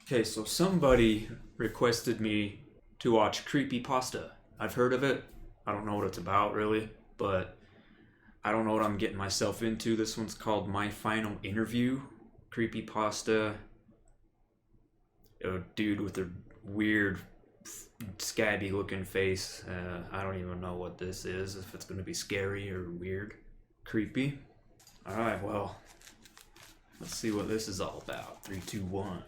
Okay, so somebody requested me to watch Creepypasta. I've heard of it. I don't know what it's about really, but I don't know what I'm getting myself into. This one's called My Final Interview. Creepypasta. A dude with a weird, scabby looking face. I don't even know what this is, if it's going to be scary or weird. Creepy. Alright, well, let's see what this is all about. Three, two, one.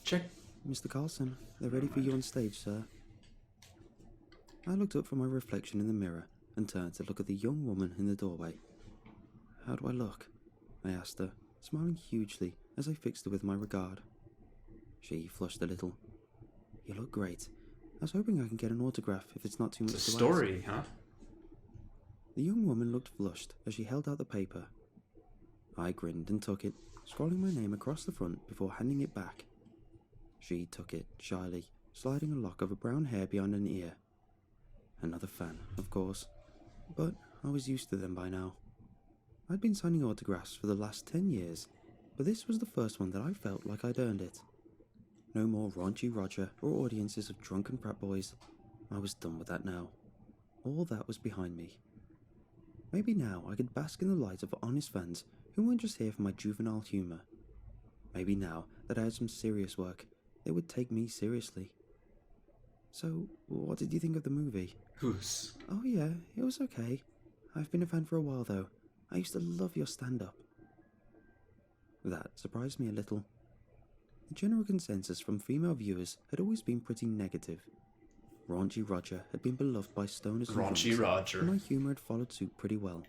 Check. Mr. Carlson, they're ready for you on stage, sir. I looked up from my reflection in the mirror and turned to look at the young woman in the doorway. How do I look? I asked her, smiling hugely as I fixed her with my regard. She flushed a little. You look great. I was hoping I can get an autograph if it's not too much to It's a ask. story, huh? The young woman looked flushed as she held out the paper. I grinned and took it, scrolling my name across the front before handing it back. She took it shyly, sliding a lock of her brown hair behind an ear. Another fan, of course, but I was used to them by now. I'd been signing autographs for the last 10 years, but this was the first one that I felt like I'd earned it. No more raunchy Roger or audiences of drunken frat boys. I was done with that now. All that was behind me. Maybe now I could bask in the light of honest fans who weren't just here for my juvenile humour. Maybe now that I had some serious work, they would take me seriously. So, what did you think of the movie? Who's? Oh yeah, it was okay. I've been a fan for a while though. I used to love your stand-up. That surprised me a little. The general consensus from female viewers had always been pretty negative. Raunchy Roger had been beloved by stoners and Raunchy drunks, Roger. and my humour had followed suit pretty well.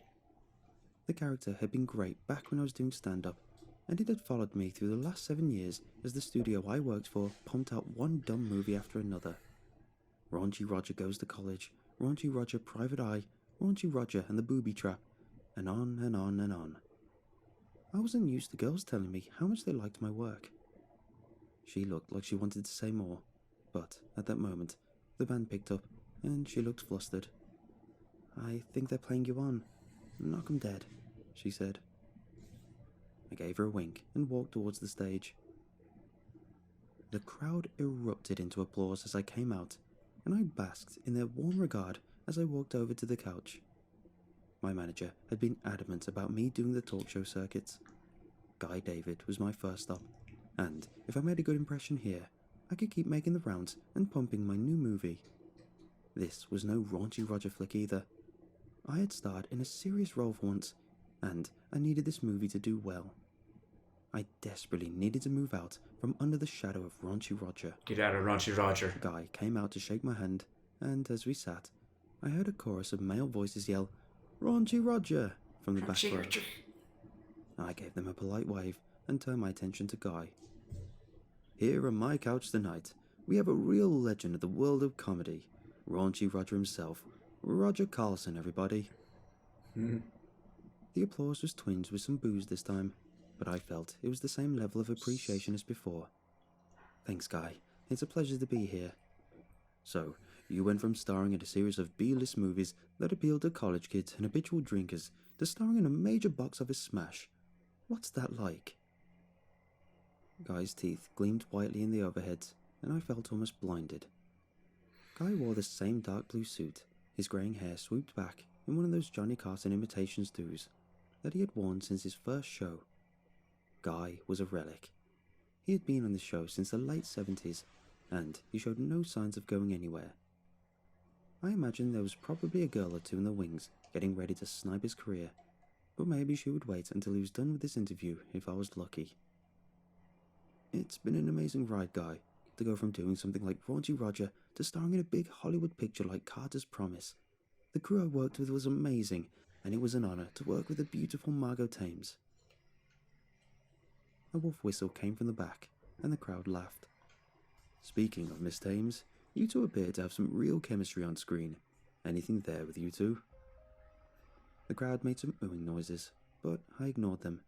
The character had been great back when I was doing stand-up, and it had followed me through the last 7 years as the studio I worked for pumped out one dumb movie after another. Raunchy Roger Goes to College, Raunchy Roger Private Eye, Raunchy Roger and the Booby Trap, and on and on and on. I wasn't used to girls telling me how much they liked my work. She looked like she wanted to say more, but at that moment, the band picked up, and she looked flustered. I think they're playing you on. Knock 'em dead, she said. I gave her a wink and walked towards the stage. The crowd erupted into applause as I came out, and I basked in their warm regard as I walked over to the couch. My manager had been adamant about me doing the talk show circuits. Guy David was my first stop, and if I made a good impression here, I could keep making the rounds and pumping my new movie. This was no raunchy Roger flick either. I had starred in a serious role for once, and I needed this movie to do well. I desperately needed to move out from under the shadow of Raunchy Roger. Get out of Raunchy Roger. Guy came out to shake my hand, and as we sat, I heard a chorus of male voices yell, "Raunchy Roger!" from the back row. I gave them a polite wave and turned my attention to Guy. Here on my couch tonight, we have a real legend of the world of comedy, Raunchy Roger himself, Roger Carlson, everybody. The applause was tinged with some booze this time, but I felt it was the same level of appreciation as before. Thanks, Guy. It's a pleasure to be here. So, you went from starring in a series of B-list movies that appealed to college kids and habitual drinkers to starring in a major box office smash. What's that like? Guy's teeth gleamed whitely in the overheads, and I felt almost blinded. Guy wore the same dark blue suit, his greying hair swooped back in one of those Johnny Carson imitations do's that he had worn since his first show. Guy was a relic. He had been on the show since the late 70s, and he showed no signs of going anywhere. I imagine there was probably a girl or two in the wings getting ready to snipe his career, but maybe she would wait until he was done with this interview if I was lucky. It's been an amazing ride, Guy, to go from doing something like Raunchy Roger to starring in a big Hollywood picture like Carter's Promise. The crew I worked with was amazing, and it was an honor to work with the beautiful Margot Thames. A wolf whistle came from the back, and the crowd laughed. Speaking of Miss Thames, you two appear to have some real chemistry on screen. Anything there with you two? The crowd made some oohing noises, but I ignored them.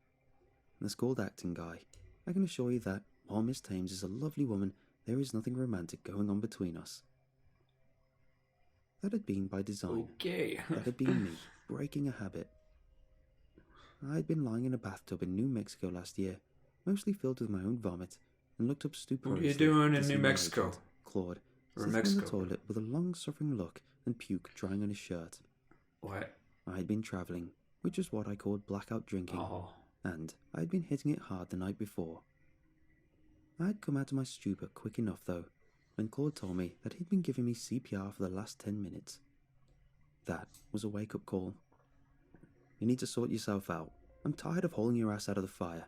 That's called acting, Guy. I can assure you that, while Miss Thames is a lovely woman, there is nothing romantic going on between us. That had been by design. Okay. That had been me, breaking a habit. I had been lying in a bathtub in New Mexico last year, mostly filled with my own vomit, and looked up What are you stuporiously doing to in see New my Mexico? agent, Claude, Or sitting on the Mexico? toilet with a long-suffering look and puke drying on his shirt. What? I had been travelling, which is what I called blackout drinking, Oh. and I had been hitting it hard the night before. I had come out of my stupor quick enough, though, when Claude told me that he'd been giving me CPR for the last 10 minutes. That was a wake-up call. You need to sort yourself out. I'm tired of hauling your ass out of the fire.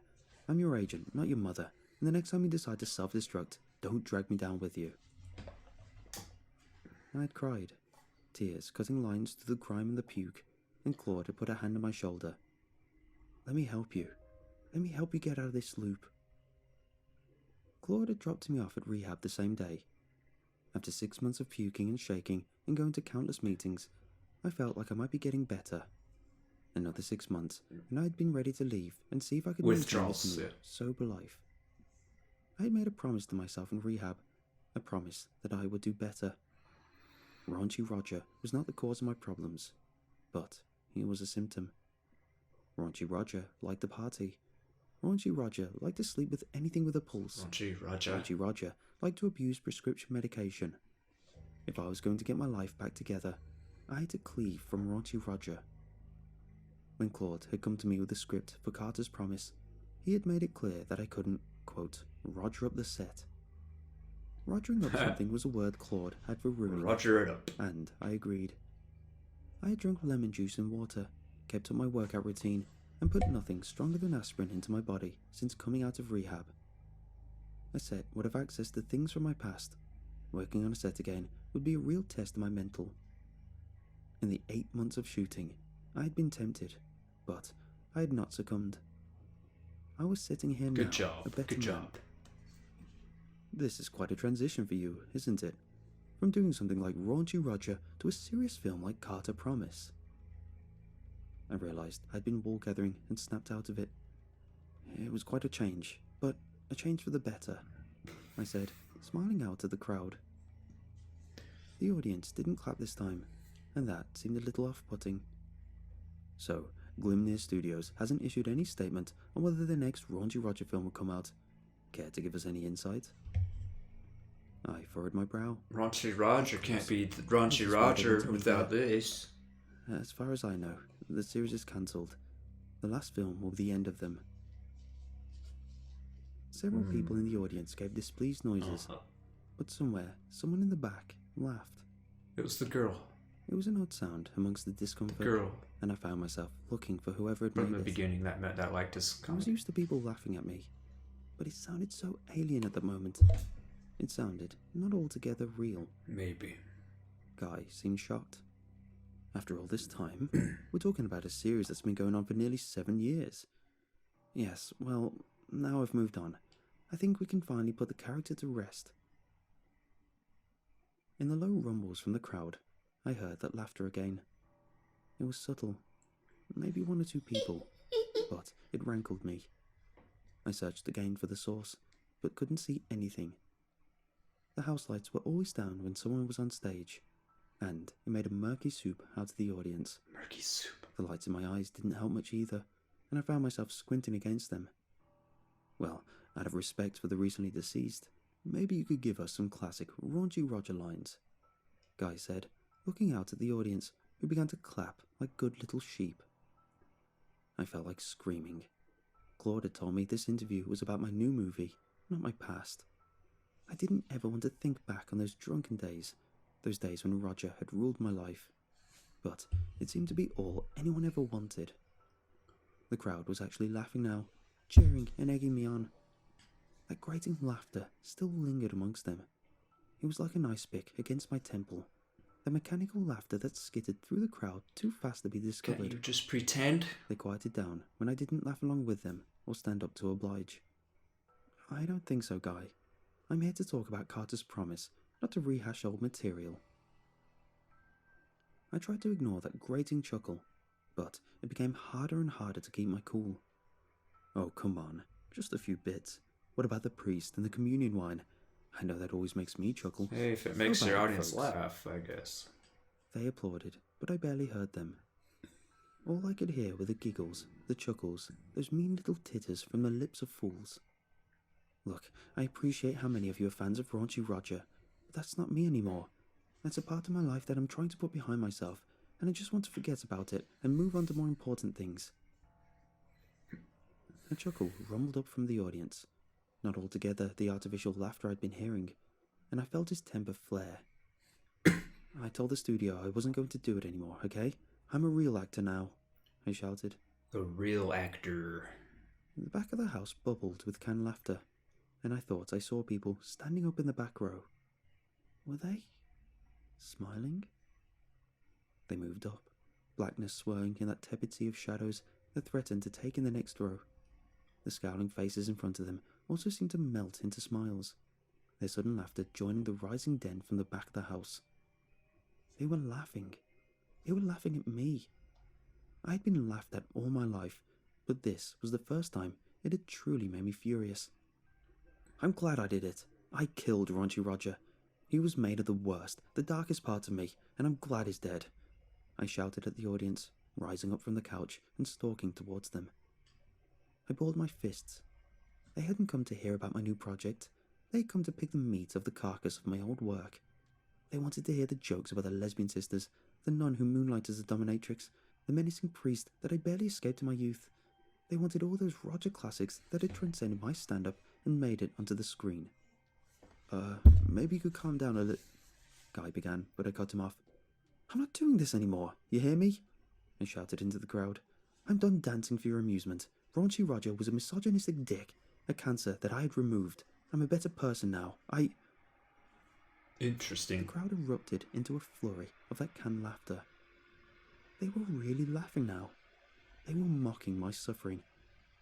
I'm your agent, not your mother, and the next time you decide to self-destruct, don't drag me down with you. I had cried, tears cutting lines through the grime and the puke, and Claude had put a hand on my shoulder. Let me help you. Let me help you get out of this loop. Claude had dropped me off at rehab the same day. After 6 months of puking and shaking and going to countless meetings, I felt like I might be getting better. Another 6 months, and I had been ready to leave and see if I could maintain this new, sober life. I had made a promise to myself in rehab, a promise that I would do better. Raunchy Roger was not the cause of my problems, but he was a symptom. Raunchy Roger liked to party. Raunchy Roger liked to sleep with anything with a pulse. Raunchy Roger liked to abuse prescription medication. If I was going to get my life back together, I had to cleave from Raunchy Roger. When Claude had come to me with the script for Carter's Promise, he had made it clear that I couldn't, quote, Roger up the set. Rogering up something was a word Claude had for ruining. Roger it up. And I agreed. I had drunk lemon juice and water, kept up my workout routine, and put nothing stronger than aspirin into my body since coming out of rehab. I set would have access to things from my past. Working on a set again would be a real test of my mental. In the 8 months of shooting, I had been tempted, but I had not succumbed. I was sitting here now, Good job. a better Good man. job. This is quite a transition for you, isn't it? From doing something like Raunchy Roger to a serious film like Carter Promise. I realised I'd been wool gathering and snapped out of it. It was quite a change, but a change for the better, I said, smiling out at the crowd. The audience didn't clap this time, and that seemed a little off-putting. So, Glimnir Studios hasn't issued any statement on whether the next Raunchy Roger film will come out. Care to give us any insight? I furrowed my brow. Raunchy Roger can't be Raunchy Roger without this. As far as I know, the series is cancelled. The last film will be the end of them. Several people in the audience gave displeased noises, but somewhere, someone in the back laughed. It was the girl. It was an odd sound amongst the discomfort, Girl. and I found myself looking for whoever had From made the it. beginning, that liked us. I was used to people laughing at me, but it sounded so alien at the moment. It sounded not altogether real. Maybe. Guy seemed shocked. After all this time, we're talking about a series that's been going on for nearly 7 years. Yes, well, now I've moved on. I think we can finally put the character to rest. In the low rumbles from the crowd, I heard that laughter again. It was subtle, maybe 1 or 2 people, but it rankled me. I searched again for the source, but couldn't see anything. The house lights were always down when someone was on stage, and it made a murky soup out of the audience. Murky soup. The lights in my eyes didn't help much either, and I found myself squinting against them. Well, out of respect for the recently deceased, maybe you could give us some classic Raunchy Roger lines, Guy said, looking out at the audience, who began to clap like good little sheep. I felt like screaming. Claude had told me this interview was about my new movie, not my past. I didn't ever want to think back on those drunken days, those days when Roger had ruled my life. But it seemed to be all anyone ever wanted. The crowd was actually laughing now, cheering and egging me on. That grating laughter still lingered amongst them. It was like an ice pick against my temple. The mechanical laughter that skittered through the crowd too fast to be discovered. Can't you just pretend? They quieted down when I didn't laugh along with them or stand up to oblige. I don't think so, Guy. I'm here to talk about Carter's Promise, not to rehash old material. I tried to ignore that grating chuckle, but it became harder and harder to keep my cool. Oh, come on, just a few bits. What about the priest and the communion wine? I know that always makes me chuckle. Hey, if it makes your about it, audience folks? laugh, I guess. They applauded, but I barely heard them. All I could hear were the giggles, the chuckles, those mean little titters from the lips of fools. Look, I appreciate how many of you are fans of Raunchy Roger, but that's not me anymore. That's a part of my life that I'm trying to put behind myself, and I just want to forget about it and move on to more important things. A chuckle rumbled up from the audience, not altogether the artificial laughter I'd been hearing, and I felt his temper flare. I told the studio I wasn't going to do it anymore, okay? I'm a real actor now, I shouted. The real actor. The back of the house bubbled with canned laughter, and I thought I saw people standing up in the back row. Were they smiling? They moved up, blackness swirling in that tepid sea of shadows that threatened to take in the next row. The scowling faces in front of them also seemed to melt into smiles, their sudden laughter joining the rising din from the back of the house. They were laughing. They were laughing at me. I had been laughed at all my life, but this was the first time it had truly made me furious. I'm glad I did it. I killed Raunchy Roger. He was made of the worst, the darkest part of me, and I'm glad he's dead. I shouted at the audience, rising up from the couch and stalking towards them. I balled my fists. They hadn't come to hear about my new project. They had come to pick the meat of the carcass of my old work. They wanted to hear the jokes about the lesbian sisters, the nun who moonlighted as a dominatrix, the menacing priest that I barely escaped in my youth. They wanted all those Roger classics that had transcended my stand-up and made it onto the screen. Maybe you could calm down a little, Guy began, but I cut him off. I'm not doing this anymore, you hear me? I shouted into the crowd. I'm done dancing for your amusement. Raunchy Roger was a misogynistic dick, a cancer that I had removed. I'm a better person now. Interesting. The crowd erupted into a flurry of that canned laughter. They were really laughing now. They were mocking my suffering.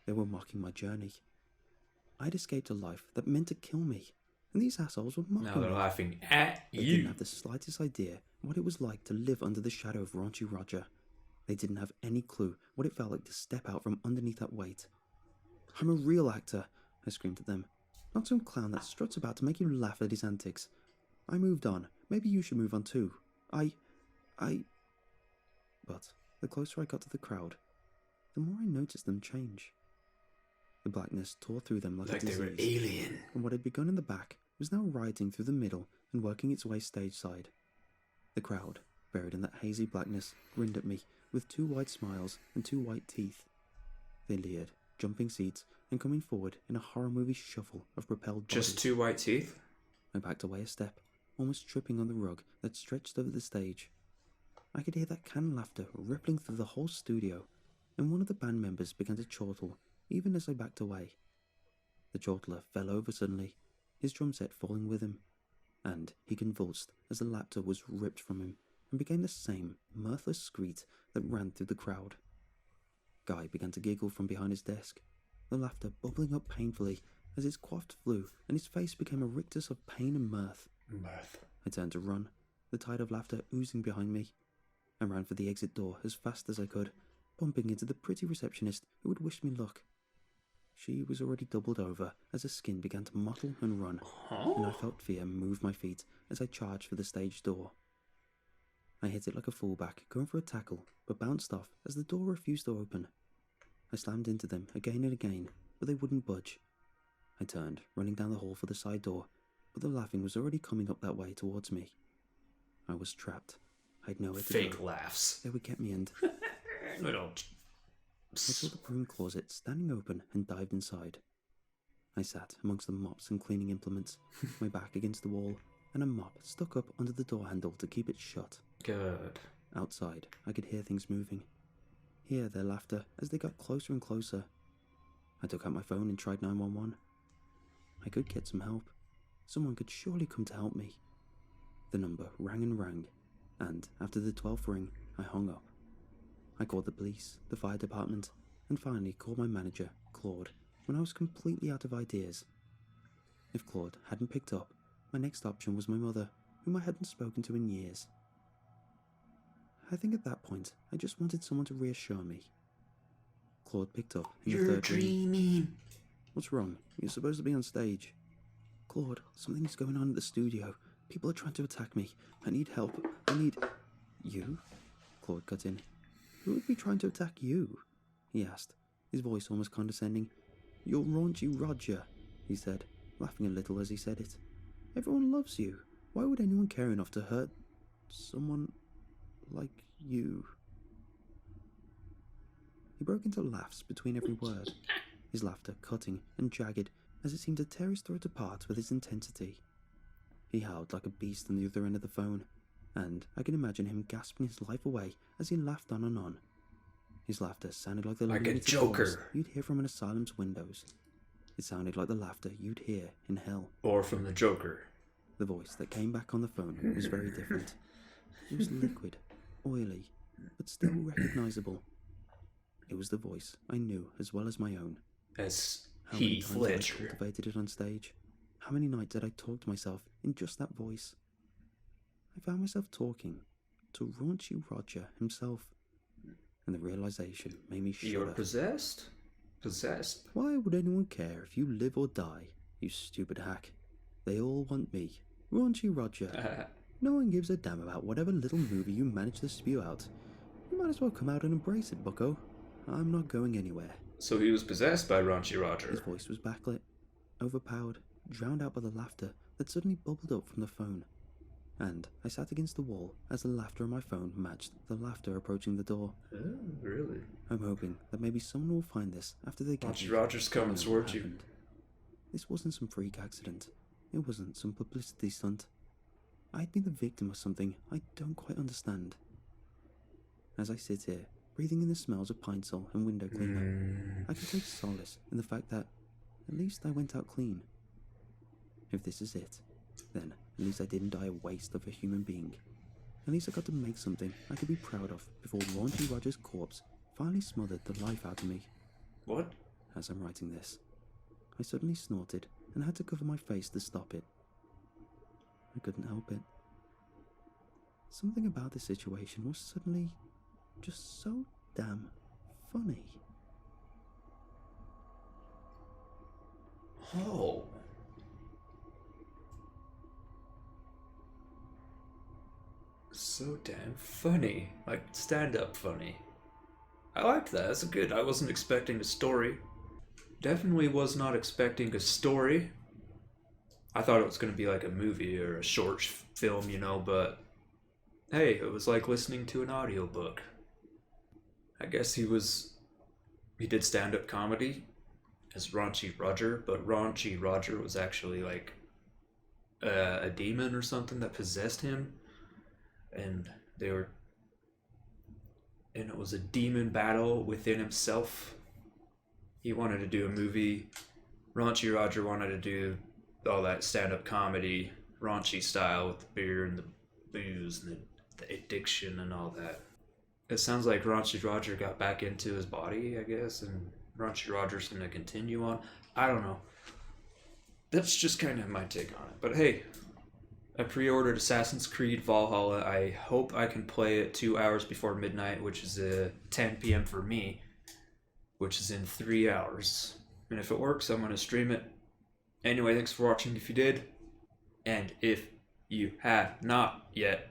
They were mocking my journey. I'd escaped a life that meant to kill me, and these assholes were mocking me. Now they're laughing at They you. didn't have the slightest idea what it was like to live under the shadow of Raunchy Roger. They didn't have any clue what it felt like to step out from underneath that weight. I'm a real actor, I screamed at them. Not some clown that struts about to make you laugh at his antics. I moved on. Maybe you should move on too. But the closer I got to the crowd, the more I noticed them change. The blackness tore through them like a disease. They were alien. And what had begun in the back was now rioting through the middle and working its way stage side. The crowd, buried in that hazy blackness, grinned at me with 2 white smiles and 2 white teeth. They leered, jumping seats and coming forward in a horror movie shuffle of propelled bodies. Just 2 white teeth? I backed away a step, almost tripping on the rug that stretched over the stage. I could hear that canned laughter rippling through the whole studio, and one of the band members began to chortle even as I backed away. The chortler fell over suddenly, his drum set falling with him, and he convulsed as the laughter was ripped from him and became the same mirthless screech that ran through the crowd. Guy began to giggle from behind his desk, the laughter bubbling up painfully as his quaff flew and his face became a rictus of pain and mirth. I turned to run, the tide of laughter oozing behind me. I ran for the exit door as fast as I could, bumping into the pretty receptionist who had wished me luck. She was already doubled over as her skin began to mottle and run, and I felt fear move my feet as I charged for the stage door. I hit it like a fullback, going for a tackle, but bounced off as the door refused to open. I slammed into them again and again, but they wouldn't budge. I turned, running down the hall for the side door, but the laughing was already coming up that way towards me. I was trapped. I had nowhere to go. Fake laughs. They would get me and... Little... I saw the broom closet standing open and dived inside. I sat amongst the mops and cleaning implements, my back against the wall, and a mop stuck up under the door handle to keep it shut. Good. Outside, I could hear things moving. Hear their laughter as they got closer and closer. I took out my phone and tried 911. I could get some help. Someone could surely come to help me. The number rang and rang, and after the 12th ring, I hung up. I called the police, the fire department, and finally called my manager, Claude, when I was completely out of ideas. If Claude hadn't picked up, my next option was my mother, whom I hadn't spoken to in years. I think at that point, I just wanted someone to reassure me. Claude picked up in the third ring. You're dreaming. What's wrong? You're supposed to be on stage. Claude, something's going on at the studio. People are trying to attack me. I need help. I need... You? Claude cut in. Who would be trying to attack you? He asked, his voice almost condescending. You're raunchy Roger, he said, laughing a little as he said it. Everyone loves you. Why would anyone care enough to hurt someone like you? He broke into laughs between every word, his laughter cutting and jagged as it seemed to tear his throat apart with its intensity. He howled like a beast on the other end of the phone, and I can imagine him gasping his life away as he laughed on and on. His laughter sounded like the Like a lunatic Joker. chorus you'd hear from an asylum's windows. It sounded like the laughter you'd hear in hell. Or from the Joker. The voice that came back on the phone was very different. It was liquid, oily, but still recognizable. It was the voice I knew as well as my own. As How many Heath times had I Ledger. cultivated it on stage? How many nights had I talked to myself in just that voice? I found myself talking to raunchy Roger himself, and the realization made me You're shudder. possessed? Possessed? Why would anyone care if you live or die, you stupid hack? They all want me, raunchy Roger. No one gives a damn about whatever little movie you manage to spew out. You might as well come out and embrace it, bucko. I'm not going anywhere. So he was possessed by Raunchy His Roger. voice was backlit, overpowered, drowned out by the laughter that suddenly bubbled up from the phone. And I sat against the wall as the laughter on my phone matched the laughter approaching the door. Oh, really? I'm hoping that maybe someone will find this after they get Raunchy me. Roger's coming to know towards what you. happened. This wasn't some freak accident. It wasn't some publicity stunt. I'd been the victim of something I don't quite understand. As I sit here, breathing in the smells of pine sol and window cleaner, I can take solace in the fact that at least I went out clean. If this is it, then at least I didn't die a waste of a human being. At least I got to make something I could be proud of before Raunchy Roger's corpse finally smothered the life out of me. What? As I'm writing this, I suddenly snorted and had to cover my face to stop it. I couldn't help it. Something about this situation was suddenly just so damn funny. Oh. So damn funny. Like stand-up funny. I liked that. That's good. I wasn't expecting a story. Definitely was not expecting a story. I thought it was going to be like a movie or a short film, but hey, it was like listening to an audiobook. I guess he did stand-up comedy as Raunchy Roger, but Raunchy Roger was actually like a demon or something that possessed him, and it was a demon battle within himself. He wanted to do a movie. Raunchy Roger wanted to do all that stand-up comedy, raunchy style with the beer and the booze and the addiction and all that. It sounds like Raunchy Roger got back into his body, I guess, and Raunchy Roger's going to continue on. I don't know. That's just kind of my take on it. But hey, I pre-ordered Assassin's Creed Valhalla. I hope I can play it 2 hours before midnight, which is 10 p.m. for me, which is in 3 hours. And if it works, I'm going to stream it. Anyway, thanks for watching if you did. And if you have not yet,